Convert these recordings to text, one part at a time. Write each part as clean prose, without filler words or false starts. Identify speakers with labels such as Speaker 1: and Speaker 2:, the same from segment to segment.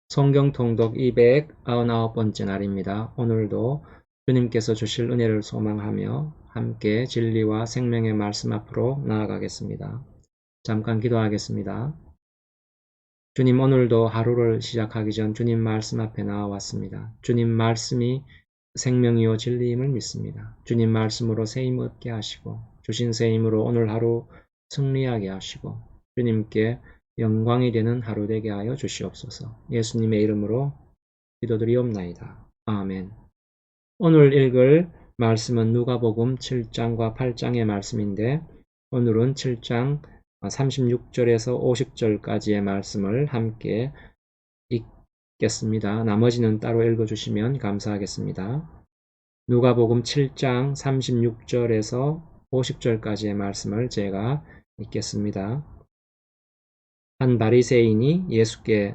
Speaker 1: 성경 통독 299번째 날입니다. 오늘도 주님께서 주실 은혜를 소망하며 함께 진리와 생명의 말씀 앞으로 나아가겠습니다. 잠깐 기도하겠습니다. 주님, 오늘도 하루를 시작하기 전 주님 말씀 앞에 나와왔습니다. 주님 말씀이 생명이요 진리임을 믿습니다. 주님 말씀으로 새 힘 얻게 하시고 주신 새 힘으로 오늘 하루 승리하게 하시고 주님께 영광이 되는 하루 되게 하여 주시옵소서. 예수님의 이름으로 기도드리옵나이다. 아멘. 오늘 읽을 말씀은 누가복음 7장과 8장의 말씀인데 오늘은 7장 36절에서 50절까지의 말씀을 함께 읽겠습니다. 나머지는 따로 읽어주시면 감사하겠습니다. 누가복음 7장 36절에서 50절까지의 말씀을 제가 읽겠습니다. 한 바리새인이 예수께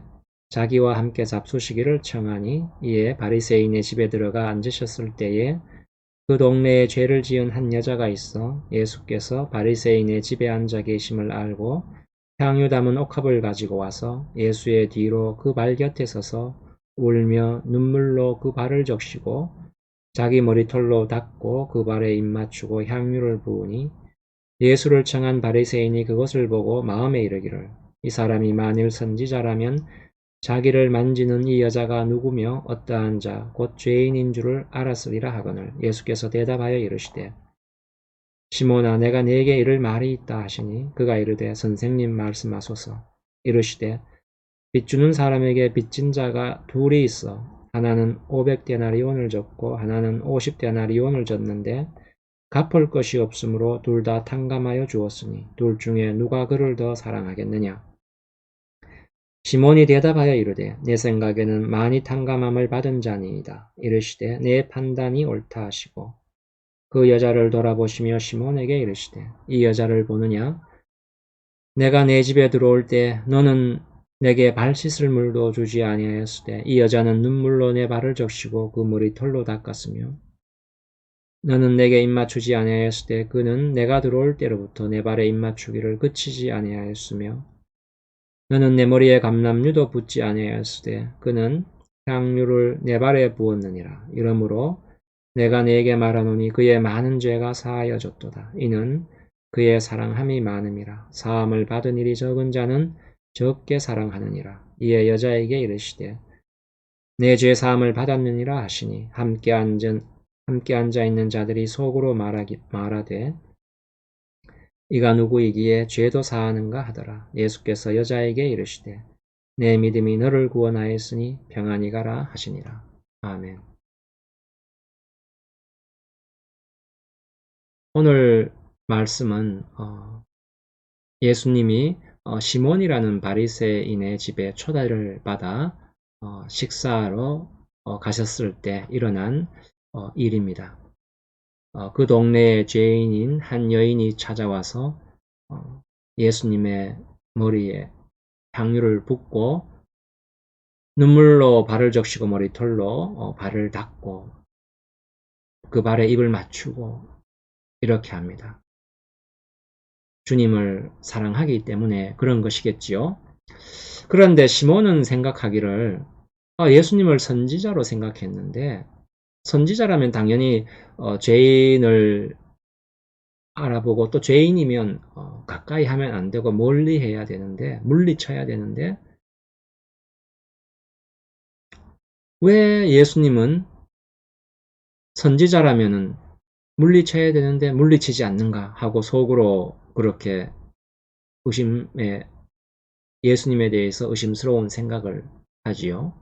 Speaker 1: 자기와 함께 잡수시기를 청하니 이에 바리새인의 집에 들어가 앉으셨을 때에 그 동네에 죄를 지은 한 여자가 있어 예수께서 바리새인의 집에 앉아 계심을 알고 향유 담은 옥합을 가지고 와서 예수의 뒤로 그 발 곁에 서서 울며 눈물로 그 발을 적시고 자기 머리털로 닦고 그 발에 입 맞추고 향유를 부으니 예수를 청한 바리새인이 그것을 보고 마음에 이르기를 이 사람이 만일 선지자라면 자기를 만지는 이 여자가 누구며 어떠한 자 곧 죄인인 줄을 알았으리라 하거늘 예수께서 대답하여 이르시되 시몬아 내가 네게 이를 말이 있다 하시니 그가 이르되 선생님 말씀하소서 이르시되 빚주는 사람에게 빚진 자가 둘이 있어 하나는 500데나리온을 졌고 하나는 50데나리온을 졌는데 갚을 것이 없으므로 둘 다 탕감하여 주었으니 둘 중에 누가 그를 더 사랑하겠느냐 시몬이 대답하여 이르되 내 생각에는 많이 탕감함을 받은 자니이다. 이르시되 내 판단이 옳다 하시고 그 여자를 돌아보시며 시몬에게 이르시되 이 여자를 보느냐? 내가 내 집에 들어올 때 너는 내게 발 씻을 물도 주지 아니하였으되 이 여자는 눈물로 내 발을 적시고 그 머리털로 닦았으며 너는 내게 입맞추지 아니하였으되 그는 내가 들어올 때로부터 내 발에 입맞추기를 그치지 아니하였으며 너는 내 머리에 감람류도 붓지 아니하였으되 그는 향유를 내 발에 부었느니라. 이러므로 내가 네게 말하노니 그의 많은 죄가 사하여졌도다. 이는 그의 사랑함이 많음이라. 사함을 받은 일이 적은 자는 적게 사랑하느니라. 이에 여자에게 이르시되 내 죄 사함을 받았느니라 하시니 함께 앉아 있는 자들이 속으로 말하되 이가 누구이기에 죄도 사하는가 하더라. 예수께서 여자에게 이르시되 내 믿음이 너를 구원하였으니 평안히 가라 하시니라. 아멘. 오늘 말씀은 예수님이 시몬이라는 바리새인의 집에 초대를 받아 식사하러 가셨을 때 일어난 일입니다. 그 동네에 죄인인 한 여인이 찾아와서 예수님의 머리에 향유를 붓고 눈물로 발을 적시고 머리털로 발을 닦고 그 발에 입을 맞추고 이렇게 합니다. 주님을 사랑하기 때문에 그런 것이겠지요. 그런데 시몬은 생각하기를 예수님을 선지자로 생각했는데 선지자라면 당연히 죄인을 알아보고 또 죄인이면 가까이 하면 안 되고 멀리 해야 되는데 물리쳐야 되는데 왜 예수님은 선지자라면은 물리쳐야 되는데 물리치지 않는가 하고 속으로 그렇게 예수님에 대해서 의심스러운 생각을 하지요.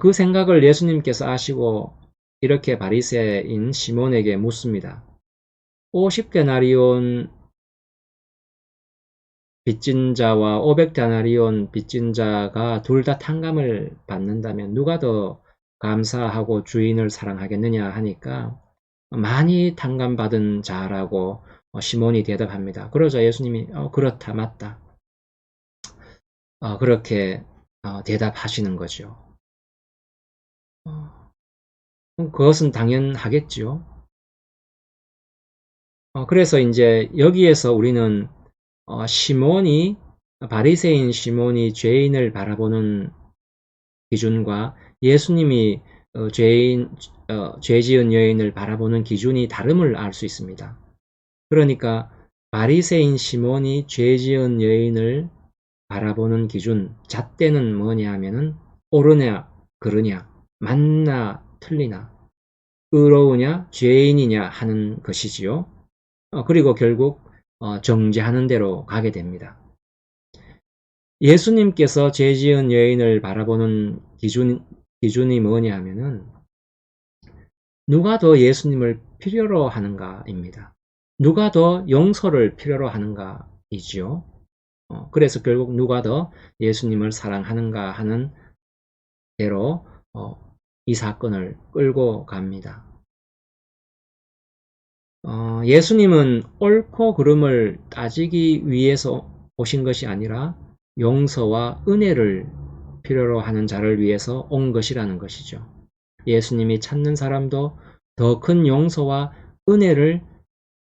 Speaker 1: 그 생각을 예수님께서 아시고 이렇게 바리새인 시몬에게 묻습니다. 50데나리온 빚진 자와 500데나리온 빚진 자가 둘 다 탕감을 받는다면 누가 더 감사하고 주인을 사랑하겠느냐 하니까 많이 탕감받은 자라고 시몬이 대답합니다. 그러자 예수님이 그렇다 맞다 그렇게 대답하시는 거죠. 그것은 당연하겠지요. 그래서 이제 여기에서 우리는 바리새인 시몬이 죄인을 바라보는 기준과 예수님이 죄 지은 여인을 바라보는 기준이 다름을 알 수 있습니다. 그러니까 바리새인 시몬이 죄 지은 여인을 바라보는 기준, 잣대는 뭐냐 하면은 옳으냐, 그르냐, 맞나, 틀리나, 의로우냐, 죄인이냐 하는 것이지요. 그리고 결국 정죄하는 대로 가게 됩니다. 예수님께서 죄 지은 여인을 바라보는 기준이 뭐냐 하면은 누가 더 예수님을 필요로 하는가입니다. 누가 더 용서를 필요로 하는가이지요. 그래서 결국 누가 더 예수님을 사랑하는가 하는 대로 이 사건을 끌고 갑니다. 예수님은 옳고 그름을 따지기 위해서 오신 것이 아니라 용서와 은혜를 필요로 하는 자를 위해서 온 것이라는 것이죠. 예수님이 찾는 사람도 더 큰 용서와 은혜를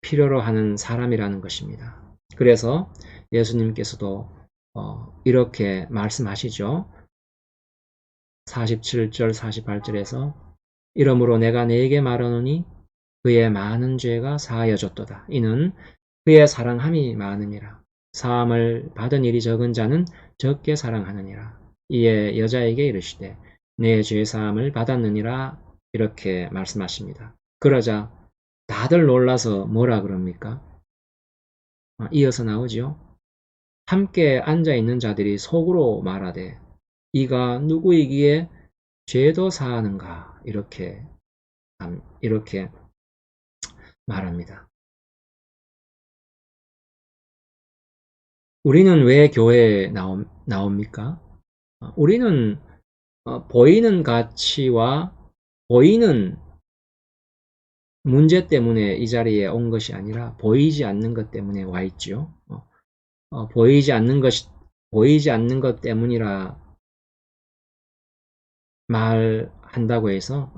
Speaker 1: 필요로 하는 사람이라는 것입니다. 그래서 예수님께서도 이렇게 말씀하시죠. 47절 48절에서 이러므로 내가 네게 말하노니 그의 많은 죄가 사하여졌도다. 이는 그의 사랑함이 많음이라. 사함을 받은 일이 적은 자는 적게 사랑하느니라. 이에 여자에게 이르시되 내 죄사함을 받았느니라 이렇게 말씀하십니다. 그러자 다들 놀라서 뭐라 그럽니까? 이어서 나오죠. 함께 앉아있는 자들이 속으로 말하되 이가 누구이기에 죄도 사하는가 이렇게 말합니다. 우리는 왜 교회에 나옵니까? 우리는 보이는 가치와 보이는 문제 때문에 이 자리에 온 것이 아니라 보이지 않는 것 때문에 와 있죠. 보이지 않는 것 때문이라 말한다고 해서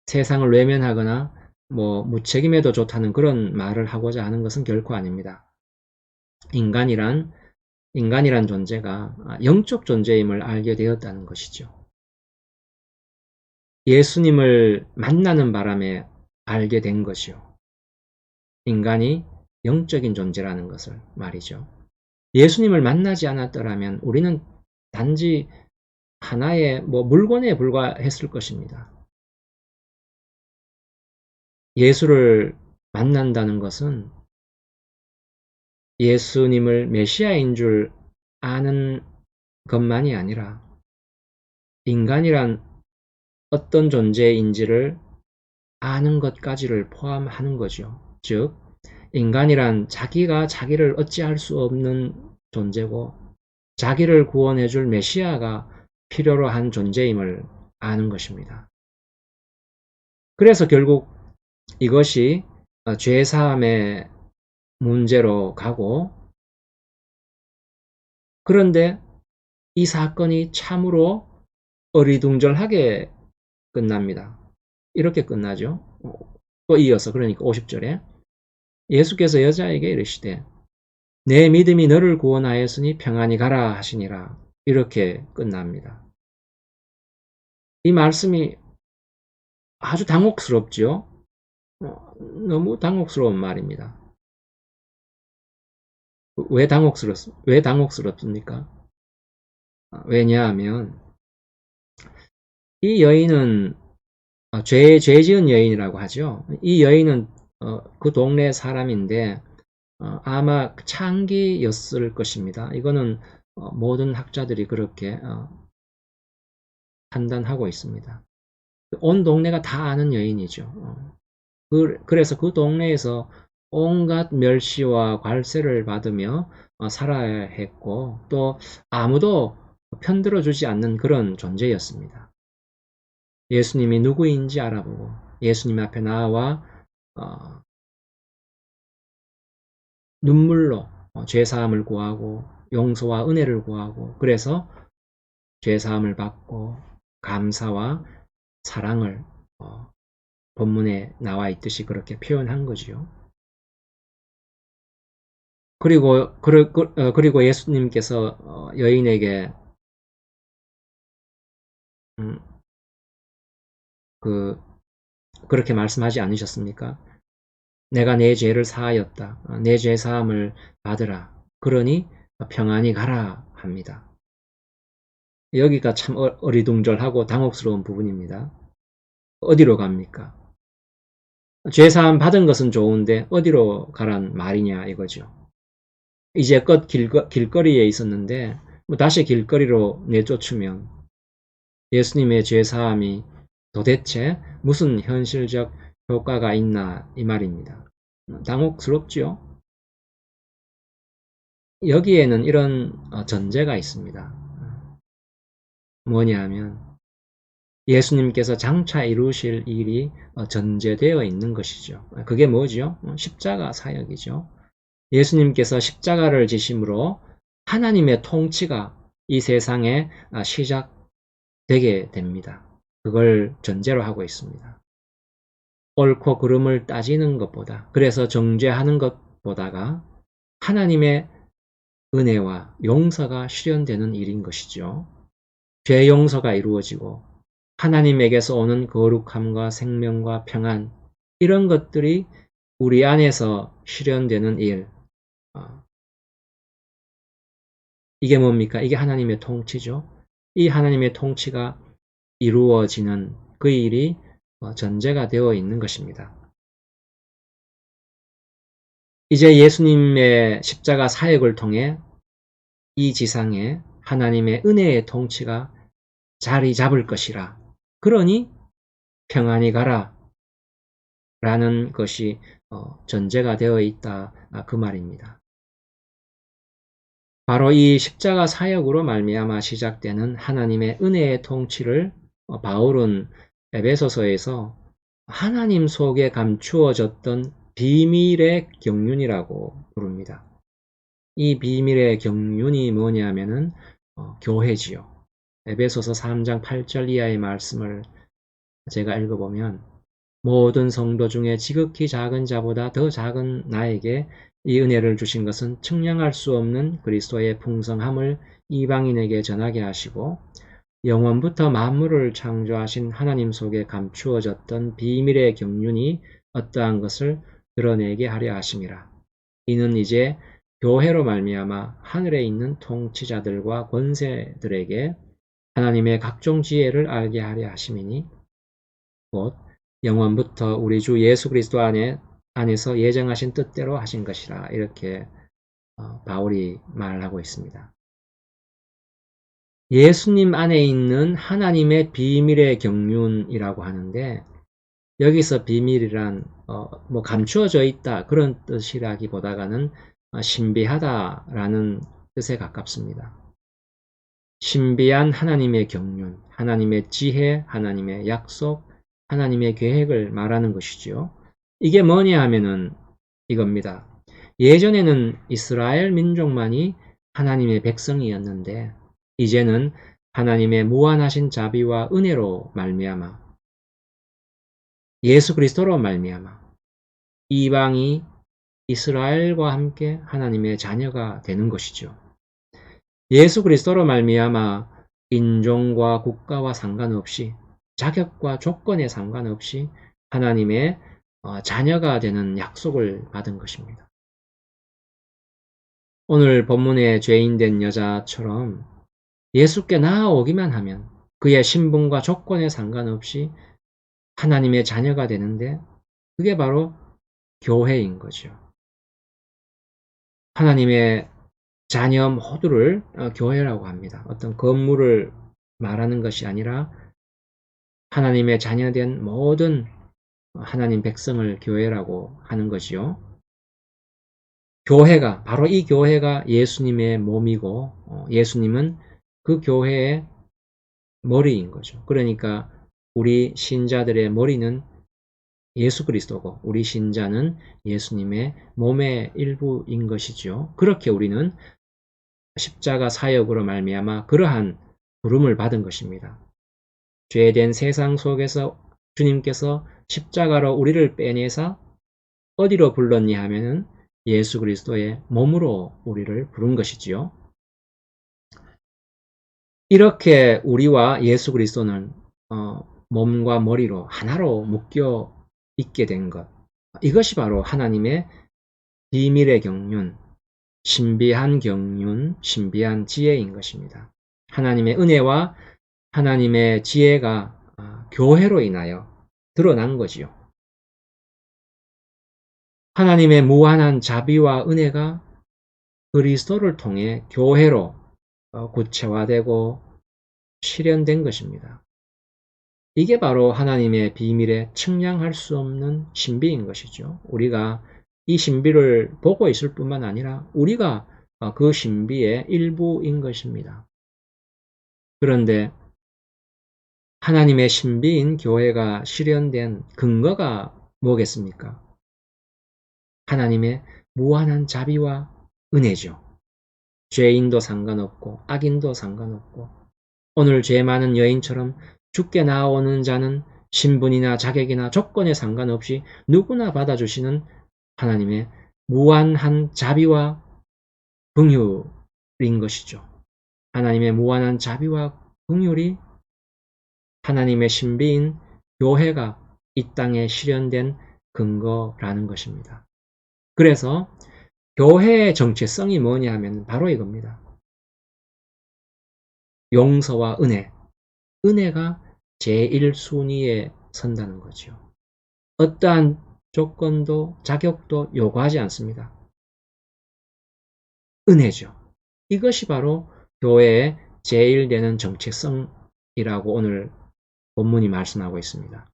Speaker 1: 세상을 외면하거나 뭐 무책임해도 좋다는 그런 말을 하고자 하는 것은 결코 아닙니다. 인간이란 존재가 영적 존재임을 알게 되었다는 것이죠. 예수님을 만나는 바람에 알게 된 것이요. 인간이 영적인 존재라는 것을 말이죠. 예수님을 만나지 않았더라면 우리는 단지 하나의 물건에 불과했을 것입니다. 예수를 만난다는 것은 예수님을 메시아인 줄 아는 것만이 아니라 인간이란 어떤 존재인지를 아는 것까지를 포함하는 거죠. 즉, 인간이란 자기가 자기를 어찌할 수 없는 존재고 자기를 구원해 줄 메시아가 필요로 한 존재임을 아는 것입니다. 그래서 결국 이것이 죄사함의 문제로 가고, 그런데 이 사건이 참으로 어리둥절하게 끝납니다. 이렇게 끝나죠. 또 이어서 그러니까 50절에 예수께서 여자에게 이르시되 내 믿음이 너를 구원하였으니 평안히 가라 하시니라. 이렇게 끝납니다. 이 말씀이 아주 당혹스럽죠. 너무 당혹스러운 말입니다. 왜 당혹스럽습니까? 왜냐하면 이 여인은 죄 지은 여인이라고 하죠. 이 여인은 그 동네 사람인데 아마 창기였을 것입니다. 이거는 모든 학자들이 그렇게 판단하고 있습니다. 온 동네가 다 아는 여인이죠. 그래서 그 동네에서 온갖 멸시와 괄세를 받으며 살아야 했고 또 아무도 편들어 주지 않는 그런 존재였습니다. 예수님이 누구인지 알아보고 예수님 앞에 나와 눈물로 죄사함을 구하고 용서와 은혜를 구하고 그래서 죄사함을 받고 감사와 사랑을 본문에 나와 있듯이 그렇게 표현한 거지요. 그리고 예수님께서 여인에게 그렇게 말씀하지 않으셨습니까? 내가 내 죄를 사하였다. 내 죄 사함을 받으라. 그러니 평안히 가라 합니다. 여기가 참 어리둥절하고 당혹스러운 부분입니다. 어디로 갑니까? 죄 사함 받은 것은 좋은데 어디로 가란 말이냐 이거죠. 이제껏 길거리에 있었는데 다시 길거리로 내쫓으면 예수님의 죄 사함이 도대체 무슨 현실적 효과가 있나 이 말입니다. 당혹스럽죠? 여기에는 이런 전제가 있습니다. 뭐냐 하면 예수님께서 장차 이루실 일이 전제되어 있는 것이죠. 그게 뭐죠? 십자가 사역이죠. 예수님께서 십자가를 지심으로 하나님의 통치가 이 세상에 시작되게 됩니다. 그걸 전제로 하고 있습니다. 옳고 그름을 따지는 것보다, 그래서 정죄하는 것보다가 하나님의 은혜와 용서가 실현되는 일인 것이죠. 죄 용서가 이루어지고 하나님에게서 오는 거룩함과 생명과 평안, 이런 것들이 우리 안에서 실현되는 일. 이게 뭡니까? 이게 하나님의 통치죠. 이 하나님의 통치가 이루어지는 그 일이 전제가 되어 있는 것입니다. 이제 예수님의 십자가 사역을 통해 이 지상에 하나님의 은혜의 통치가 자리 잡을 것이라. 그러니 평안히 가라 라는 것이 전제가 되어 있다 그 말입니다. 바로 이 십자가 사역으로 말미암아 시작되는 하나님의 은혜의 통치를 바울은 에베소서에서 하나님 속에 감추어졌던 비밀의 경륜이라고 부릅니다. 이 비밀의 경륜이 뭐냐면은 교회지요. 에베소서 3장 8절 이하의 말씀을 제가 읽어보면 모든 성도 중에 지극히 작은 자보다 더 작은 나에게 이 은혜를 주신 것은 측량할 수 없는 그리스도의 풍성함을 이방인에게 전하게 하시고 영원부터 만물을 창조하신 하나님 속에 감추어졌던 비밀의 경륜이 어떠한 것을 드러내게 하려 하심이라. 이는 이제 교회로 말미암아 하늘에 있는 통치자들과 권세들에게 하나님의 각종 지혜를 알게 하려 하심이니 곧 영원부터 우리 주 예수 그리스도 안에서 예정하신 뜻대로 하신 것이라. 이렇게 바울이 말하고 있습니다. 예수님 안에 있는 하나님의 비밀의 경륜이라고 하는데 여기서 비밀이란 뭐 감추어져 있다 그런 뜻이라기보다는 신비하다라는 뜻에 가깝습니다. 신비한 하나님의 경륜, 하나님의 지혜, 하나님의 약속, 하나님의 계획을 말하는 것이죠. 이게 뭐냐 하면은 이겁니다. 예전에는 이스라엘 민족만이 하나님의 백성이었는데 이제는 하나님의 무한하신 자비와 은혜로 말미암아 예수 그리스도로 말미암아 이방이 이스라엘과 함께 하나님의 자녀가 되는 것이죠. 예수 그리스도로 말미암아 인종과 국가와 상관없이 자격과 조건에 상관없이 하나님의 자녀가 되는 약속을 받은 것입니다. 오늘 본문의 죄인된 여자처럼 예수께 나아오기만 하면 그의 신분과 조건에 상관없이 하나님의 자녀가 되는데 그게 바로 교회인 거죠. 하나님의 자녀 모두를 교회라고 합니다. 어떤 건물을 말하는 것이 아니라 하나님의 자녀된 모든 하나님 백성을 교회라고 하는 것이요. 교회가 바로 이 교회가 예수님의 몸이고 예수님은 그 교회의 머리인 거죠. 그러니까 우리 신자들의 머리는 예수 그리스도고 우리 신자는 예수님의 몸의 일부인 것이죠. 그렇게 우리는 십자가 사역으로 말미암아 그러한 부름을 받은 것입니다. 죄된 세상 속에서 주님께서 십자가로 우리를 빼내사 어디로 불렀냐 하면은 예수 그리스도의 몸으로 우리를 부른 것이지요. 이렇게 우리와 예수 그리스도는 몸과 머리로 하나로 묶여 있게 된 것. 이것이 바로 하나님의 비밀의 경륜, 신비한 경륜, 신비한 지혜인 것입니다. 하나님의 은혜와 하나님의 지혜가 교회로 인하여 드러난 거지요. 하나님의 무한한 자비와 은혜가 그리스도를 통해 교회로 구체화되고 실현된 것입니다. 이게 바로 하나님의 비밀에 측량할 수 없는 신비인 것이죠. 우리가 이 신비를 보고 있을 뿐만 아니라 우리가 그 신비의 일부인 것입니다. 그런데 하나님의 신비인 교회가 실현된 근거가 뭐겠습니까? 하나님의 무한한 자비와 은혜죠. 죄인도 상관없고 악인도 상관없고 오늘 죄 많은 여인처럼 죽게 나오는 자는 신분이나 자격이나 조건에 상관없이 누구나 받아주시는 하나님의 무한한 자비와 긍휼인 것이죠. 하나님의 무한한 자비와 긍휼이 하나님의 신비인 교회가 이 땅에 실현된 근거라는 것입니다. 그래서 교회의 정체성이 뭐냐 하면 바로 이겁니다. 용서와 은혜. 은혜가 제1순위에 선다는 거죠. 어떠한 조건도 자격도 요구하지 않습니다. 은혜죠. 이것이 바로 교회의 제1되는 정체성이라고 오늘 본문이 말씀하고 있습니다.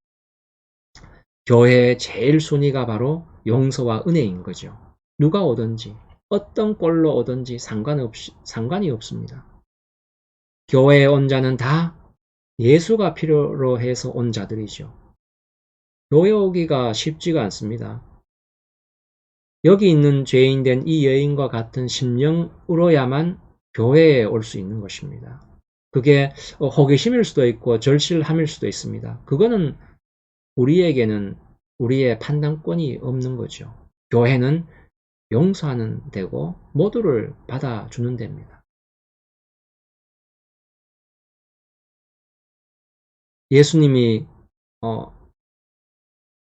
Speaker 1: 교회의 제일 순위가 바로 용서와 은혜인 거죠. 누가 오든지 어떤 꼴로 오든지 상관이 없습니다. 교회에 온 자는 다 예수가 필요로 해서 온 자들이죠. 교회 오기가 쉽지가 않습니다. 여기 있는 죄인된 이 여인과 같은 심령으로야만 교회에 올 수 있는 것입니다. 그게 호기심일 수도 있고 절실함일 수도 있습니다. 그거는 우리에게는 우리의 판단권이 없는 거죠. 교회는 용서하는 데고 모두를 받아주는 데입니다. 예수님이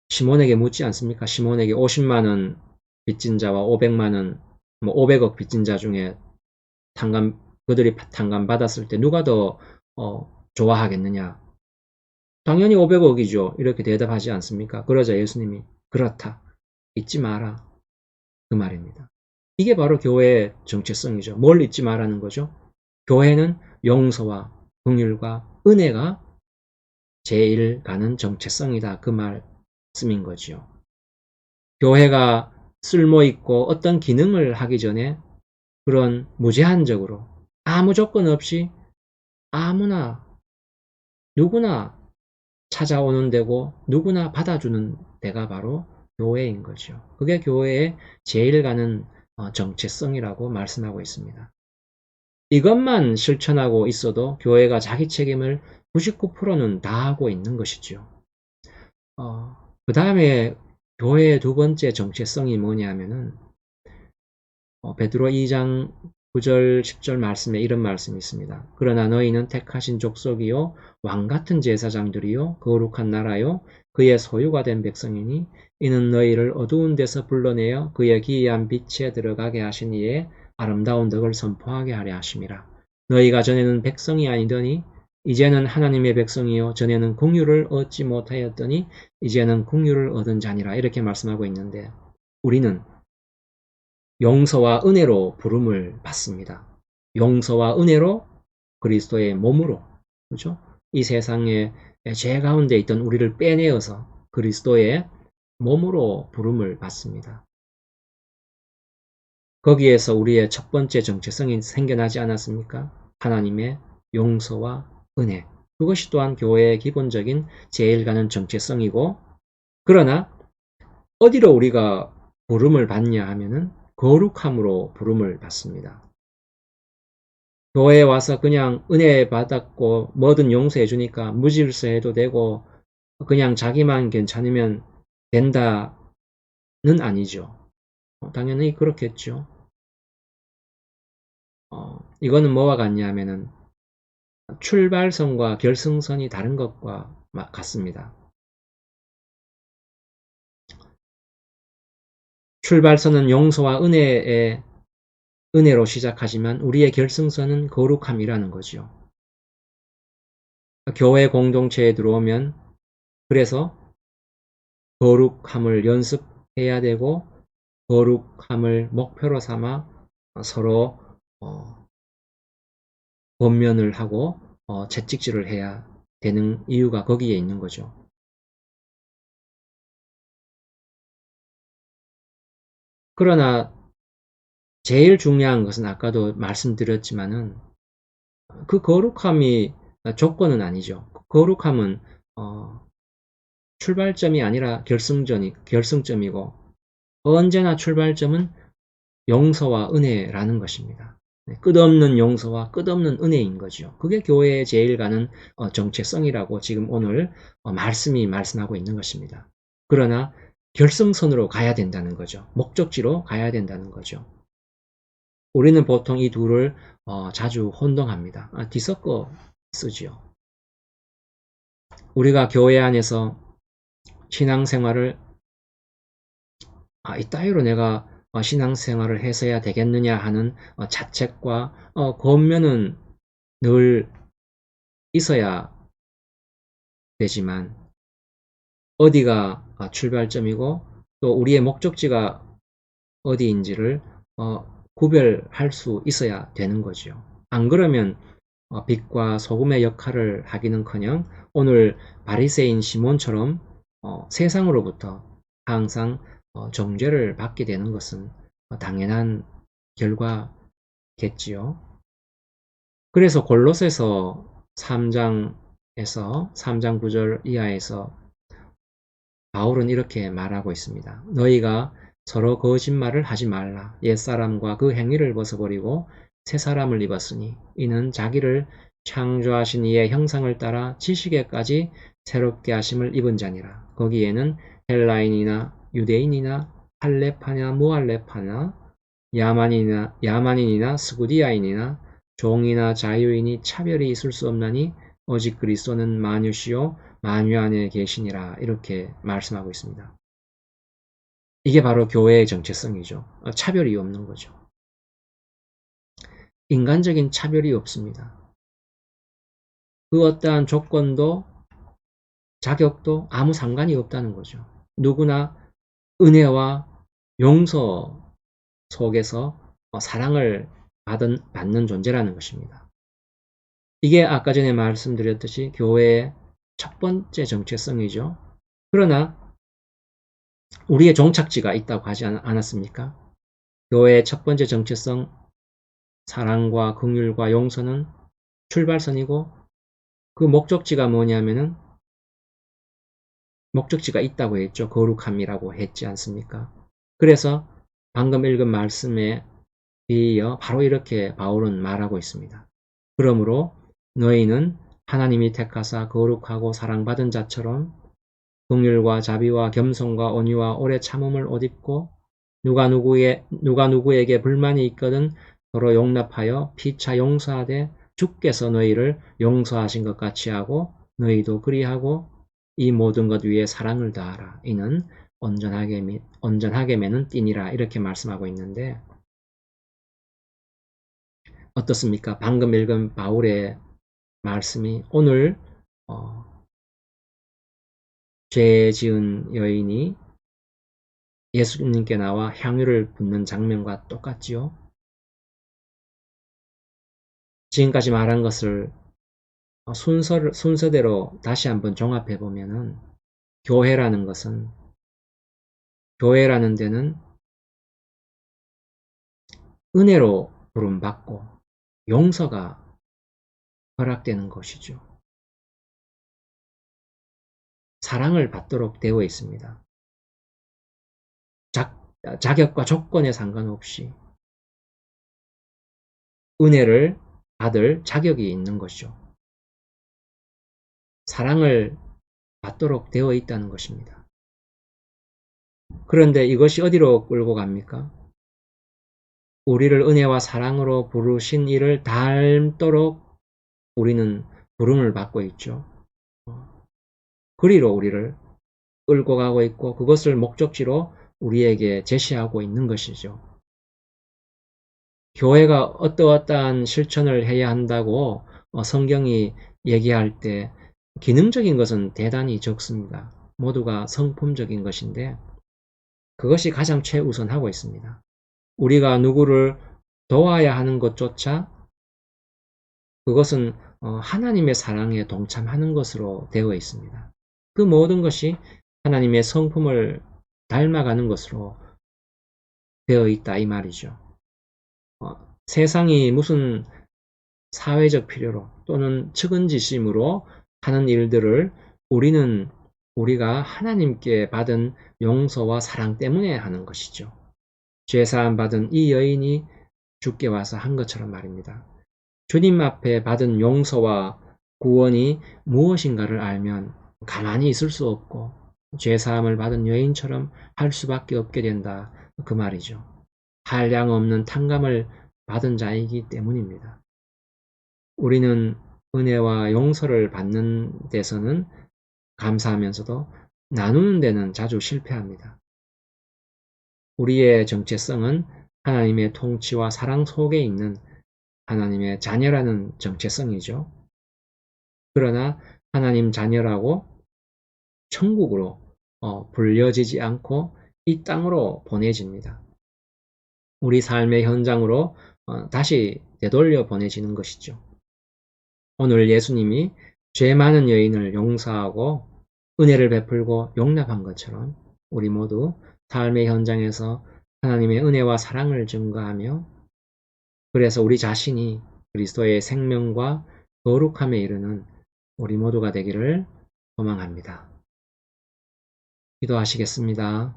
Speaker 1: 시몬에게 묻지 않습니까? 시몬에게 50만 원 빚진 자와 500만 원, 500억 빚진 자 중에 그들이 탕감 받았을 때 누가 더 좋아하겠느냐? 당연히 500억이죠. 이렇게 대답하지 않습니까? 그러자 예수님이 그렇다. 잊지 마라. 그 말입니다. 이게 바로 교회의 정체성이죠. 뭘 잊지 말라는 거죠? 교회는 용서와 긍휼과 은혜가 제일 가는 정체성이다. 그 말씀인 거지요. 교회가 쓸모있고 어떤 기능을 하기 전에 그런 무제한적으로 아무 조건 없이 아무나 누구나 찾아오는 데고 누구나 받아주는 데가 바로 교회인 거죠. 그게 교회의 제일 가는 정체성이라고 말씀하고 있습니다. 이것만 실천하고 있어도 교회가 자기 책임을 99%는 다하고 있는 것이죠. 그 다음에 교회의 두 번째 정체성이 뭐냐 하면은 베드로 2장 9절 10절 말씀에 이런 말씀이 있습니다. 그러나 너희는 택하신 족속이요 왕같은 제사장들이요 거룩한 나라요 그의 소유가 된 백성이니 이는 너희를 어두운 데서 불러내어 그의 기이한 빛에 들어가게 하신 이의 아름다운 덕을 선포하게 하려 하심이라. 너희가 전에는 백성이 아니더니 이제는 하나님의 백성이요 전에는 긍휼을 얻지 못하였더니 이제는 긍휼을 얻은 자니라. 이렇게 말씀하고 있는데 우리는 용서와 은혜로 부름을 받습니다. 용서와 은혜로 그리스도의 몸으로, 그렇죠? 이 세상에 죄 가운데 있던 우리를 빼내어서 그리스도의 몸으로 부름을 받습니다. 거기에서 우리의 첫 번째 정체성이 생겨나지 않았습니까? 하나님의 용서와 은혜. 그것이 또한 교회의 기본적인 제일 가는 정체성이고, 그러나 어디로 우리가 부름을 받냐 하면은 거룩함으로 부름을 받습니다. 교회에 와서 그냥 은혜 받았고 뭐든 용서해 주니까 무질서해도 되고 그냥 자기만 괜찮으면 된다는 아니죠. 당연히 그렇겠죠. 이거는 뭐와 같냐 하면은 출발선과 결승선이 다른 것과 같습니다. 출발선은 용서와 은혜로 시작하지만 우리의 결승선은 거룩함이라는 거죠. 교회 공동체에 들어오면 그래서 거룩함을 연습해야 되고 거룩함을 목표로 삼아 서로 권면을 하고 채찍질을 해야 되는 이유가 거기에 있는 거죠. 그러나 제일 중요한 것은 아까도 말씀드렸지만은 그 거룩함이 조건은 아니죠. 거룩함은 출발점이 아니라 결승점이고 언제나 출발점은 용서와 은혜라는 것입니다. 끝없는 용서와 끝없는 은혜인 거죠. 그게 교회에 제일 가는 정체성이라고 지금 오늘 말씀이 말씀하고 있는 것입니다. 그러나 결승선으로 가야 된다는 거죠. 목적지로 가야 된다는 거죠. 우리는 보통 이 둘을 자주 혼동합니다. 뒤섞어 쓰지요. 우리가 교회 안에서 신앙생활을 이따위로 내가 신앙생활을 해서야 되겠느냐 하는 자책과 권면은 늘 있어야 되지만 어디가 출발점이고 또 우리의 목적지가 어디인지를 구별할 수 있어야 되는 거죠. 안 그러면 빛과 소금의 역할을 하기는커녕 오늘 바리새인 시몬처럼 세상으로부터 항상 정죄를 받게 되는 것은 당연한 결과겠지요. 그래서 골로새서 3장 9절 이하에서 바울은 이렇게 말하고 있습니다. 너희가 서로 거짓말을 하지 말라. 옛사람과 그 행위를 벗어버리고 새 사람을 입었으니 이는 자기를 창조하신 이의 형상을 따라 지식에까지 새롭게 하심을 입은 자니라. 거기에는 헬라인이나 유대인이나 할레파나 무할레파나 야만인이나 스구디아인이나 종이나 자유인이 차별이 있을 수 없나니 오직 그리스도는 만유시요 만유 안에 계시니라. 이렇게 말씀하고 있습니다. 이게 바로 교회의 정체성이죠. 차별이 없는 거죠. 인간적인 차별이 없습니다. 그 어떠한 조건도 자격도 아무 상관이 없다는 거죠. 누구나 은혜와 용서 속에서 사랑을 받는 존재라는 것입니다. 이게 아까 전에 말씀드렸듯이 교회의 첫 번째 정체성이죠. 그러나 우리의 종착지가 있다고 하지 않았습니까? 교회의 첫 번째 정체성, 사랑과 긍휼과 용서는 출발선이고 그 목적지가 뭐냐면은 목적지가 있다고 했죠. 거룩함이라고 했지 않습니까? 그래서 방금 읽은 말씀에 이어 바로 이렇게 바울은 말하고 있습니다. 그러므로 너희는 하나님이 택하사 거룩하고 사랑받은 자처럼 긍휼과 자비와 겸손과 온유와 오래 참음을 옷 입고 누가 누구에게 불만이 있거든 서로 용납하여 피차 용서하되 주께서 너희를 용서하신 것 같이 하고 너희도 그리하고 이 모든 것 위에 사랑을 다하라. 이는 온전하게 매는 띠니라. 이렇게 말씀하고 있는데 어떻습니까? 방금 읽은 바울의 말씀이 오늘 죄 지은 여인이 예수님께 나와 향유를 붓는 장면과 똑같지요. 지금까지 말한 것을 순서대로 다시 한번 종합해 보면은 교회라는 데는 은혜로 부름받고 용서가 허락되는 것이죠. 사랑을 받도록 되어 있습니다. 자격과 조건에 상관없이 은혜를 받을 자격이 있는 것이죠. 사랑을 받도록 되어 있다는 것입니다. 그런데 이것이 어디로 끌고 갑니까? 우리를 은혜와 사랑으로 부르신 이를 닮도록 우리는 부름을 받고 있죠. 그리로 우리를 끌고 가고 있고 그것을 목적지로 우리에게 제시하고 있는 것이죠. 교회가 어떠한 실천을 해야 한다고 성경이 얘기할 때 기능적인 것은 대단히 적습니다. 모두가 성품적인 것인데 그것이 가장 최우선하고 있습니다. 우리가 누구를 도와야 하는 것조차 그것은 하나님의 사랑에 동참하는 것으로 되어 있습니다. 그 모든 것이 하나님의 성품을 닮아가는 것으로 되어 있다 이 말이죠. 세상이 무슨 사회적 필요로 또는 측은지심으로 하는 일들을 우리가 하나님께 받은 용서와 사랑 때문에 하는 것이죠. 죄사함 받은 이 여인이 주께 와서 한 것처럼 말입니다. 주님 앞에 받은 용서와 구원이 무엇인가를 알면 가만히 있을 수 없고 죄사함을 받은 여인처럼 할 수밖에 없게 된다. 그 말이죠. 한량 없는 탕감을 받은 자이기 때문입니다. 우리는 은혜와 용서를 받는 데서는 감사하면서도 나누는 데는 자주 실패합니다. 우리의 정체성은 하나님의 통치와 사랑 속에 있는 하나님의 자녀라는 정체성이죠. 그러나 하나님 자녀라고 천국으로 불려지지 않고 이 땅으로 보내집니다. 우리 삶의 현장으로 다시 되돌려 보내지는 것이죠. 오늘 예수님이 죄 많은 여인을 용서하고 은혜를 베풀고 용납한 것처럼 우리 모두 삶의 현장에서 하나님의 은혜와 사랑을 증거하며 그래서 우리 자신이 그리스도의 생명과 거룩함에 이르는 우리 모두가 되기를 소망합니다. 기도하시겠습니다.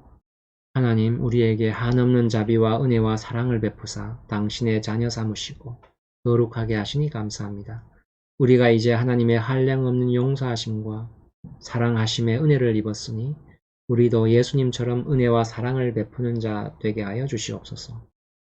Speaker 1: 하나님, 우리에게 한없는 자비와 은혜와 사랑을 베푸사 당신의 자녀 삼으시고 거룩하게 하시니 감사합니다. 우리가 이제 하나님의 한량없는 용서하심과 사랑하심의 은혜를 입었으니 우리도 예수님처럼 은혜와 사랑을 베푸는 자 되게 하여 주시옵소서.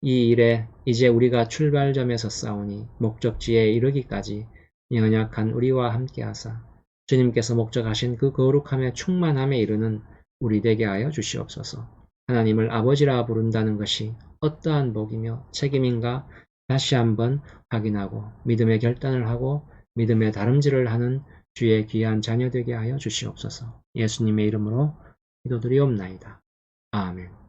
Speaker 1: 이 일에 이제 우리가 출발점에 섰사오니 목적지에 이르기까지 연약한 우리와 함께하사 주님께서 목적하신 그 거룩함의 충만함에 이르는 우리 되게 하여 주시옵소서. 하나님을 아버지라 부른다는 것이 어떠한 복이며 책임인가 다시 한번 확인하고 믿음의 결단을 하고 믿음의 다름질을 하는 주의 귀한 자녀 되게 하여 주시옵소서. 예수님의 이름으로 기도드리옵나이다. 아멘.